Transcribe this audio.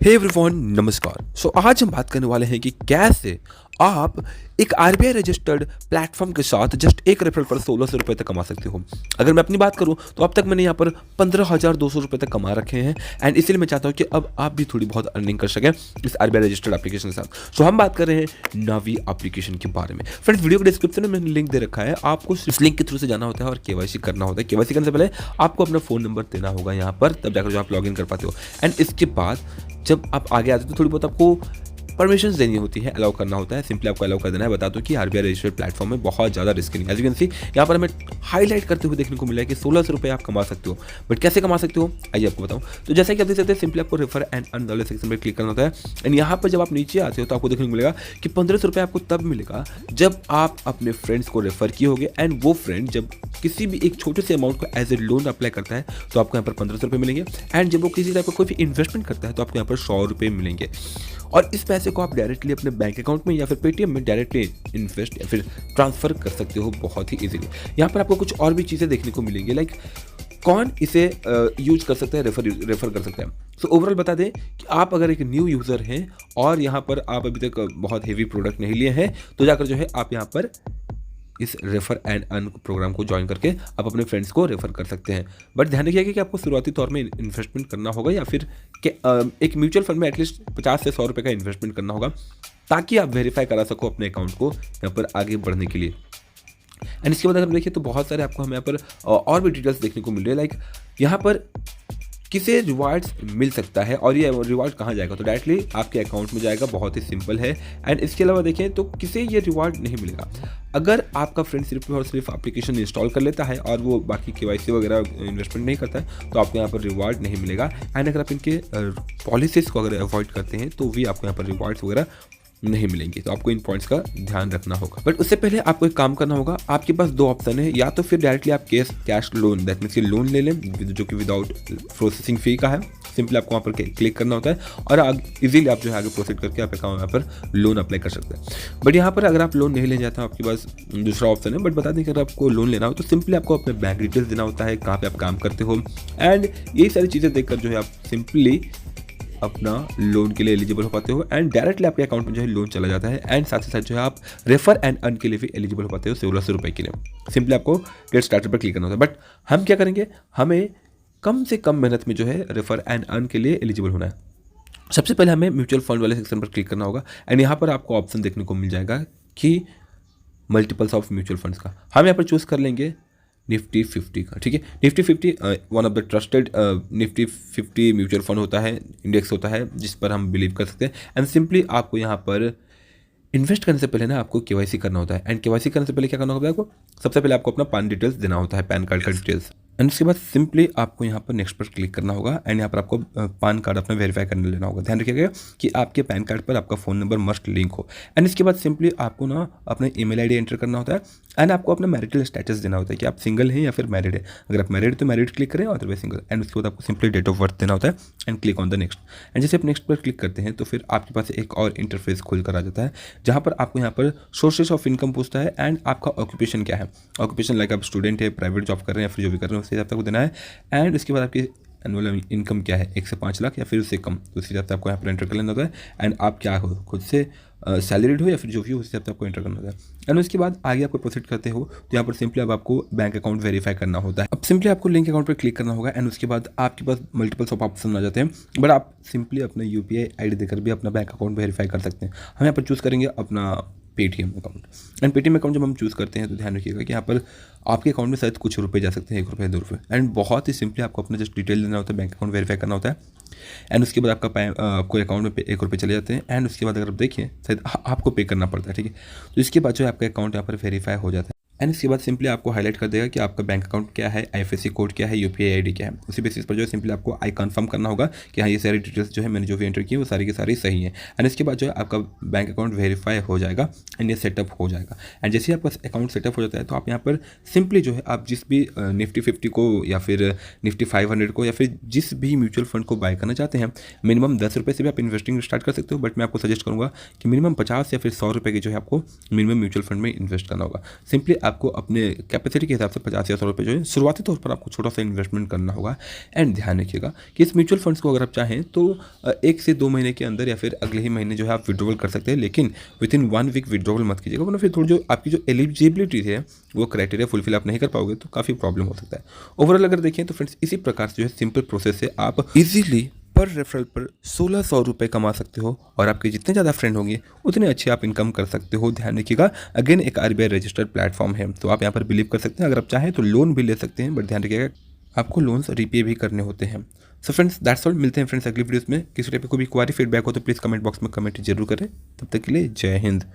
Hey everyone, नमस्कार। आज हम बात करने वाले हैं कि कैसे आप एक आरबीआई रजिस्टर्ड प्लेटफॉर्म के साथ जस्ट एक रेफरल पर 1600 रुपये तक कमा सकते हो। अगर मैं अपनी बात करूं तो अब तक मैंने यहाँ पर 15,200 रुपये तक कमा रखे हैं एंड इसीलिए मैं चाहता हूं कि अब आप भी थोड़ी बहुत अर्निंग कर सकें इस आरबीआई रजिस्टर्ड एप्लीकेशन के साथ। हम बात कर रहे हैं नावी एप्लीकेशन के बारे में। फ्रेंड्स, वीडियो के डिस्क्रिप्शन में मैंने लिंक दे रखा है, आपको इस लिंक के थ्रू से जाना होता है और केवाईसी करना होता है। केवाईसी करने से पहले आपको अपना फ़ोन नंबर देना होगा यहाँ पर, तब जाकर जो आप लॉगिन कर पाते हो। एंड इसके बाद जब आप आगे आते हो तो थोड़ी बहुत आपको परमिशंस देनी होती है, अलाउ करना होता है। सिंपली आपको अलाउ कर देना है। बता दो कि आरबीआई रजिस्टर्ड प्लेटफॉर्म में बहुत ज़्यादा रिस्क नहीं है। एज यू कैन सी यहाँ पर हमें हाईलाइट करते हुए देखने को मिला है कि 1600 रुपये आप कमा सकते हो। बट कैसे कमा सकते हो आइए आपको बताऊँ। तो जैसा कि आप देख सकते हैं, सिंपली आपको रेफर एंड अर्न वाले सेक्शन पर क्लिक करना होता है। एंड यहाँ पर जब आप नीचे आते हो तो आपको देखने को मिलेगा कि 1500 रुपये आपको तब मिलेगा जब आप अपने फ्रेंड्स को रेफर किए होगे एंड वो फ्रेंड जब किसी भी एक छोटे से अमाउंट को एज ए लोन अप्लाई करता है तो आपको यहाँ पर 1500 रुपये मिलेंगे। एंड जब वो किसी टाइप का कोई भी इन्वेस्टमेंट करता है तो आपको यहाँ पर 100 रुपये मिलेंगे। और इस पैसे को आप डायरेक्टली अपने बैंक अकाउंट में या फिर पेटीएम में डायरेक्टली इन्वेस्ट या फिर ट्रांसफर कर सकते हो बहुत ही इजीली। यहाँ पर आपको कुछ और भी चीज़ें देखने को मिलेंगी, लाइक कौन इसे यूज कर सकता है, रेफर कर सकता है। सो ओवरऑल बता दें कि आप अगर एक न्यू यूज़र हैं और यहाँ पर आप अभी तक बहुत हेवी प्रोडक्ट नहीं लिए हैं तो जाकर जो है आप यहाँ पर इस रेफर एंड अर्न प्रोग्राम को ज्वाइन करके आप अपने फ्रेंड्स को रेफर कर सकते हैं। बट ध्यान रखिएगा कि आपको शुरुआती तौर में इन्वेस्टमेंट करना होगा या फिर एक म्यूचुअल फंड में एटलीस्ट 50 से 100 रुपये का इन्वेस्टमेंट करना होगा ताकि आप वेरीफाई करा सको अपने अकाउंट को यहाँ पर आगे बढ़ने के लिए। एंड इसके बाद अगर देखिए तो बहुत सारे आपको हमें यहाँ पर और भी डिटेल्स देखने को मिल रहे हैं, लाइक यहाँ पर किसे रिवार्ड्स मिल सकता है और ये रिवार्ड कहाँ जाएगा, तो डायरेक्टली आपके अकाउंट में जाएगा। बहुत ही सिंपल है। एंड इसके अलावा देखें तो किसे ये रिवार्ड नहीं मिलेगा। अगर आपका फ्रेंड सिर्फ और सिर्फ एप्लीकेशन इंस्टॉल कर लेता है और वो बाकी केवाईसी वगैरह इन्वेस्टमेंट नहीं करता है तो आपको यहाँ पर रिवार्ड नहीं मिलेगा। एंड अगर आप इनके पॉलिसीज़ को अगर अवॉइड करते हैं तो भी आपको यहाँ पर रिवार्ड्स वगैरह नहीं मिलेंगे। तो आपको इन पॉइंट्स का ध्यान रखना होगा। बट उससे पहले आपको एक काम करना होगा। आपके पास दो ऑप्शन है, या तो फिर डायरेक्टली आप कैश लोन, दैट मीन्स कि लोन ले लें जो कि विदाउट प्रोसेसिंग फी का है। सिंपली आपको वहाँ पर क्लिक करना होता है और इजीली आप जो है आगे प्रोसीड करके आप यहाँ पर लोन अप्लाई कर सकते हैं। बट यहाँ पर अगर आप लोन नहीं ले जाते हैं, आपके पास दूसरा ऑप्शन है। बट बता दें कि अगर आपको लोन लेना हो तो सिंपली आपको अपने बैंक डिटेल्स देना होता है, कहाँ पे आप काम करते हो। एंड यही सारी चीज़ें देखकर जो है आप सिंपली अपना लोन के लिए एलिजिबल हो पाते हो एंड डायरेक्टली आपके अकाउंट में जो है लोन चला जाता है। एंड साथ ही साथ जो है आप रेफर एंड अर्न के लिए भी एलिजिबल हो पाते हो 1600 रुपये के लिए। सिंपली आपको गेट स्टार्टर पर क्लिक करना होता है। बट हम क्या करेंगे, हमें कम से कम मेहनत में जो है रेफर एंड अर्न के लिए एलिजिबल होना है। सबसे पहले हमें म्यूचुअल फंड वाले सेक्शन पर क्लिक करना होगा। एंड यहाँ पर आपको ऑप्शन देखने को मिल जाएगा कि मल्टीपल्स ऑफ म्यूचुअल फंड्स का। हम यहाँ पर चूज़ कर लेंगे निफ्टी 50 का। ठीक है, Nifty 50 one of the trusted Nifty 50 mutual fund होता है, इंडेक्स होता है जिस पर हम बिलीव कर सकते हैं। एंड सिंपली आपको यहाँ पर इन्वेस्ट करने से पहले ना आपको केवाईसी करना होता है। एंड केवाईसी करने से पहले क्या करना होगा आपको, सबसे पहले आपको अपना पैन डिटेल्स देना होता है, पैन कार्ड का डिटेल्स। एंड उसके बाद सिंपली आपको यहाँ पर नेक्स्ट पर क्लिक करना होगा। एंड यहाँ पर आपको पैन कार्ड अपना वेरीफाई करने लेना होगा। ध्यान रखिएगा कि आपके पैन कार्ड पर आपका फ़ोन नंबर मस्ट लिंक हो। एंड इसके बाद सिंपली आपको ना अपना ईमेल आईडी एंटर करना होता है। एंड आपको अपना मैरिटल स्टेटस देना होता है कि आप सिंगल हैं या फिर मैरिड है। अगर आप मैरिड तो मैरिड क्लिक करें, अदरवाइज सिंगल। एंड उसके बाद आपको सिंपली डेट ऑफ बर्थ देना होता है and click on the next. And जैसे आप नेक्स्ट पर क्लिक करते हैं तो फिर आपके पास एक और इंटरफेस खुल कर आ जाता है जहाँ पर आपको यहाँ पर सोर्सेज ऑफ इनकम पूछता है एंड आपका ऑक्यूपेशन क्या है। ऑक्यूपेशन लाइक आप स्टूडेंट है, प्राइवेट जॉब कर रहे हैं या फिर जो भी कर रहे हैं उस हिसाब से आपको देना है। एंड उसके बाद आपकी एनुअल इनकम क्या है, 1 से 5 लाख या फिर उससे कम, तो उस हिसाब से आपको यहाँ पर एंटर कर लेना होता है। एंड आप क्या हो, खुद से सैलरीड हो या फिर जो भी हो उस हिसाब से आपको एंटर करना होता है। एंड उसके बाद आगे आपको प्रोसीड करते हो तो यहाँ पर सिंपली अब आपको बैंक अकाउंट वेरीफाई करना होता है। अब सिंपली आपको लिंक अकाउंट पर क्लिक करना होगा। एंड उसके बाद आपके पास मल्टीपल्स ऑफ ऑप्शन आ जाते हैं, बट आप सिंपली अपना UPI ID देकर भी अपना बैंक अकाउंट वेरीफाई कर सकते हैं। हम यहाँ पर चूज़ करेंगे अपना Paytm account. And Paytm account जब हम चूज़ करते हैं तो ध्यान रखिएगा कि यहाँ पर आपके अकाउंट में शायद कुछ रुपए जा सकते हैं, 1 रुपये 2 रुपये। एंड बहुत ही सिंपली आपको अपना जस्ट डिटेल देना होता है, बैंक अकाउंट वेरीफाई करना होता है। एंड उसके बाद आपको अकाउंट में 1 रुपये चले जाते हैं। एंड उसके बाद अगर आप देखिए शायद आपको पे करना पड़ता है। ठीक है, तो इसके बाद जो है आपका अकाउंट यहाँ पर वेरीफाई हो जाता है। एंड इसके बाद सिंपली आपको हाईलाइट कर देगा कि आपका बैंक अकाउंट क्या है, IFSC कोड क्या है, UPI ID क्या है। उसी बेसिस पर जो है सिंपली आपको आई कन्फर्म करना होगा कि हाँ ये सारी डिटेल्स जो है मैंने जो भी एंटर की वो सारी की सारी सही है। एंड इसके बाद जो है आपका बैंक अकाउंट वेरीफाई हो जाएगा एंड ये सेटअप हो जाएगा। एंड जैसे ही आपका अकाउंट सेटअप हो जाता है तो आप यहाँ पर सिंपली जो है आप जिस भी निफ्टी 50 को या फिर निफ्टी 500 को या फिर जिस भी म्यूचुअल फंड को बाय करना चाहते हैं, मिनिमम 10 रुपये से भी आप इन्वेस्टिंग स्टार्ट कर सकते हो। बट मैं आपको सजेस्ट करूँगा कि मिनिमम 50 या फिर 100 रुपये की जो है आपको मिनिमम म्यूचुअल फंड में इन्वेस्ट करना होगा। सिंपली आपको अपने कैपेसिटी के हिसाब से 50 या 100 रुपये जो है शुरुआती तौर पर आपको छोटा सा इन्वेस्टमेंट करना होगा। एंड ध्यान रखिएगा कि इस म्यूचुअल फंड्स को अगर आप चाहें तो 1 से 2 महीने के अंदर या फिर अगले ही महीने जो है आप विड्रॉवल कर सकते हैं, लेकिन विद इन 1 वीक विड्रॉवल मत कीजिएगा, वरना फिर थोड़ी जो आपकी जो एलिजिबिलिटी है वो क्राइटेरिया फुलफिल आप नहीं कर पाओगे तो काफ़ी प्रॉब्लम हो सकता है। ओवरऑल अगर देखें तो फ्रेंड्स इसी प्रकार से जो है सिंपल प्रोसेस से आप इजीली पर रेफरल पर 1600 रुपये कमा सकते हो और आपके जितने ज़्यादा फ्रेंड होंगे उतने अच्छे आप इनकम कर सकते हो। ध्यान रखिएगा, अगेन एक आरबीआई रजिस्टर्ड प्लेटफॉर्म है, तो आप यहाँ पर बिलीव कर सकते हैं। अगर आप चाहें तो लोन भी ले सकते हैं, बट ध्यान रखिएगा आपको लोन्स रिपे भी करने होते हैं। सो फ्रेंड्स दैट्स ऑल, मिलते हैं फ्रेंड्स अगली वीडियोस में। किसी टाइप का कोई क्वारी फीडबैक हो तो प्लीज़ कमेंट बॉक्स में कमेंट जरूर करें। तब तक के लिए जय हिंद।